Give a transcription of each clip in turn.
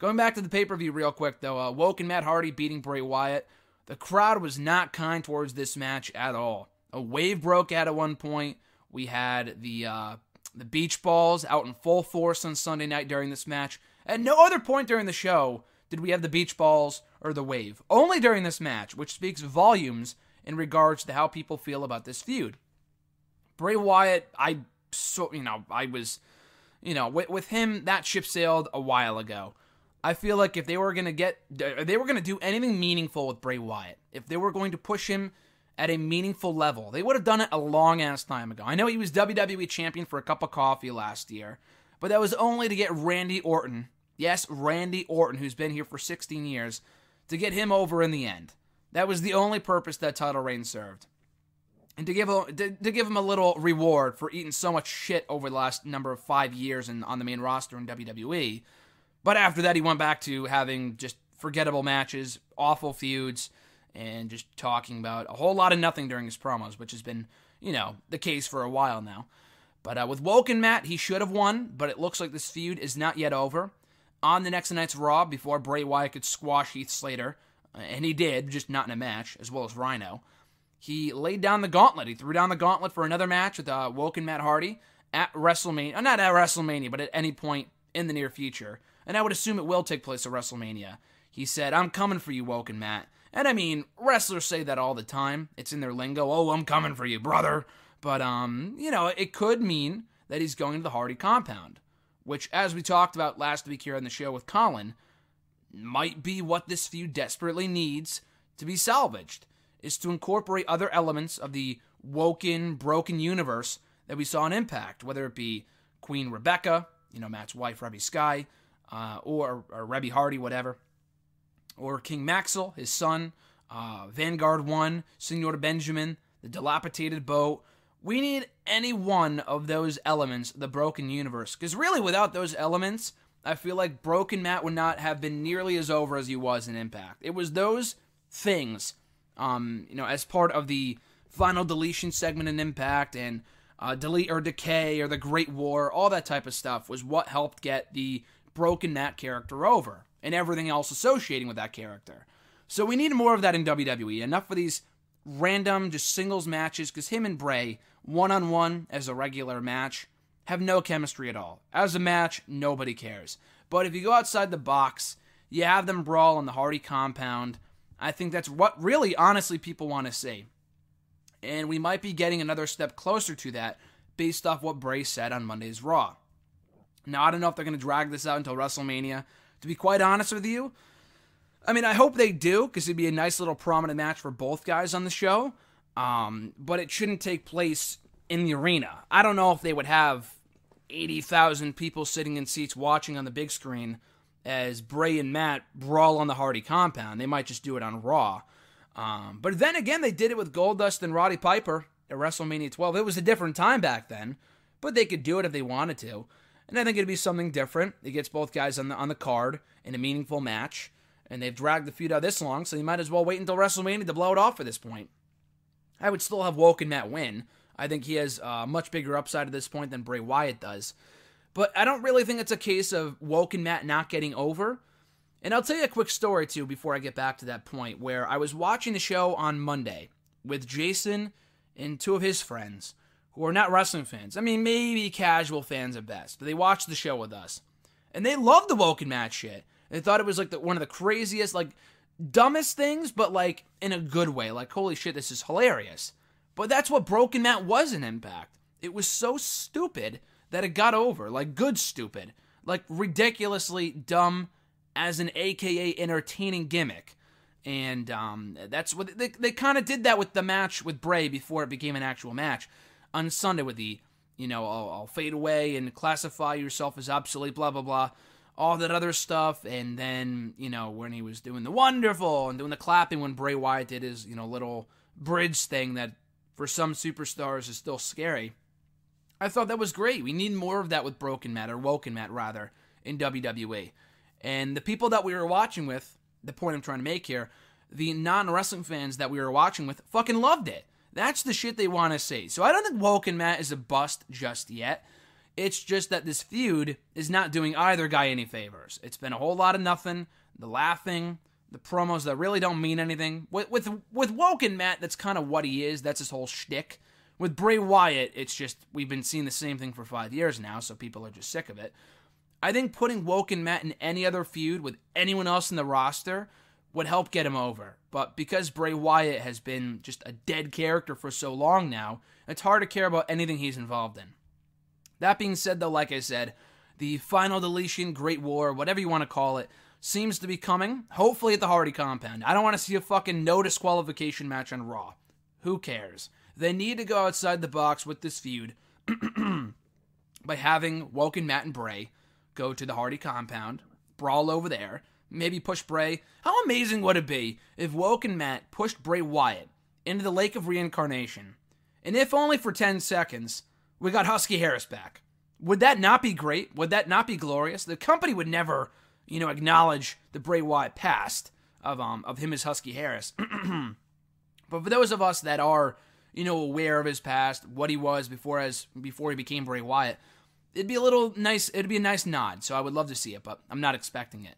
Going back to the pay-per-view real quick, though, Woken Matt Hardy beating Bray Wyatt. The crowd was not kind towards this match at all. A wave broke out at one point. We had the beach balls out in full force on Sunday night during this match. At no other point during the show did we have the beach balls or the wave. Only during this match, which speaks volumes in regards to how people feel about this feud. Bray Wyatt, with him, that ship sailed a while ago. I feel like if they were going to do anything meaningful with Bray Wyatt, if they were going to push him at a meaningful level, they would have done it a long-ass time ago. I know he was WWE champion for a cup of coffee last year, but that was only to get Randy Orton, yes, Randy Orton, who's been here for 16 years, to get him over in the end. That was the only purpose that title reign served. And to give him a little reward for eating so much shit over the last number of 5 years on the main roster in WWE. But after that, he went back to having just forgettable matches, awful feuds, and just talking about a whole lot of nothing during his promos, which has been, the case for a while now. But with Woken Matt, he should have won, but it looks like this feud is not yet over. On the next night's Raw, before Bray Wyatt could squash Heath Slater, and he did, just not in a match, as well as Rhino, he laid down the gauntlet. He threw down the gauntlet for another match with Woken Matt Hardy at WrestleMania. Not at WrestleMania, but at any point in the near future. And I would assume it will take place at WrestleMania. He said, "I'm coming for you, Woken Matt." And I mean, wrestlers say that all the time. It's in their lingo. "Oh, I'm coming for you, brother." But, it could mean that he's going to the Hardy compound. Which, as we talked about last week here on the show with Colin, might be what this feud desperately needs to be salvaged. Is to incorporate other elements of the Woken, broken universe that we saw in Impact. Whether it be Queen Rebecca, Matt's wife, Rebby Sky, or Rebby Hardy, whatever. Or King Maxwell, his son, Vanguard 1, Senor Benjamin, the dilapidated boat. We need any one of those elements of the broken universe. Because really, without those elements, I feel like Broken Matt would not have been nearly as over as he was in Impact. It was those things, as part of the final deletion segment in Impact and Delete or Decay or the Great War, all that type of stuff was what helped get the Broken Matt character over and everything else associating with that character. So we need more of that in WWE. Enough of these random, just singles matches, because him and Bray, one-on-one as a regular match, have no chemistry at all. As a match, nobody cares. But if you go outside the box, you have them brawl on the Hardy compound. I think that's what really, honestly, people want to see. And we might be getting another step closer to that based off what Bray said on Monday's Raw. Now, I don't know if they're going to drag this out until WrestleMania. To be quite honest with you, I hope they do, because it'd be a nice little prominent match for both guys on the show. But it shouldn't take place in the arena. I don't know if they would have 80,000 people sitting in seats watching on the big screen as Bray and Matt brawl on the Hardy compound. They might just do it on Raw. But then again, they did it with Goldust and Roddy Piper at WrestleMania 12. It was a different time back then, but they could do it if they wanted to. And I think it'd be something different. It gets both guys on the card in a meaningful match. And they've dragged the feud out this long, so you might as well wait until WrestleMania to blow it off at this point. I would still have Woken Matt win. I think he has a much bigger upside at this point than Bray Wyatt does. But I don't really think it's a case of Woken Matt not getting over. And I'll tell you a quick story, too, before I get back to that point, where I was watching the show on Monday with Jason and two of his friends who are not wrestling fans. Maybe casual fans at best, but they watched the show with us. And they loved the Woken Matt shit. They thought it was like one of the craziest, dumbest things, but in a good way. Holy shit, this is hilarious. But that's what Broken Matt was in Impact. It was so stupid that it got over. Good stupid. Ridiculously dumb as an AKA entertaining gimmick. And that's what they kind of did that with the match with Bray before it became an actual match on Sunday with the, I'll fade away and classify yourself as obsolete, blah, blah, blah. All that other stuff, and then, when he was doing the wonderful and doing the clapping when Bray Wyatt did his, little bridge thing that for some superstars is still scary. I thought that was great. We need more of that with Broken Matt, or Woken Matt, rather, in WWE. And the people that we were watching with, the point I'm trying to make here, the non-wrestling fans that we were watching with fucking loved it. That's the shit they want to see. So I don't think Woken Matt is a bust just yet. It's just that this feud is not doing either guy any favors. It's been a whole lot of nothing, the laughing, the promos that really don't mean anything. With Woken, Matt, that's kind of what he is. That's his whole shtick. With Bray Wyatt, it's just, we've been seeing the same thing for 5 years now, so people are just sick of it. I think putting Woken Matt in any other feud with anyone else in the roster would help get him over. But because Bray Wyatt has been just a dead character for so long now, it's hard to care about anything he's involved in. That being said, though, like I said, the final deletion, Great War, whatever you want to call it, seems to be coming, hopefully at the Hardy compound. I don't want to see a fucking no disqualification match on Raw. Who cares? They need to go outside the box with this feud by having Woken Matt and Bray go to the Hardy compound, brawl over there, maybe push Bray. How amazing would it be if Woken Matt pushed Bray Wyatt into the Lake of Reincarnation, and if only for 10 seconds, we got Husky Harris back? Would that not be great? Would that not be glorious? The company would never, acknowledge the Bray Wyatt past of him as Husky Harris. But for those of us that are, aware of his past, what he was before he became Bray Wyatt, it'd be a nice nod. So I would love to see it, but I'm not expecting it.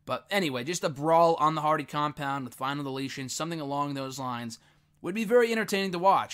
But anyway, just a brawl on the Hardy compound with final deletion, something along those lines, would be very entertaining to watch.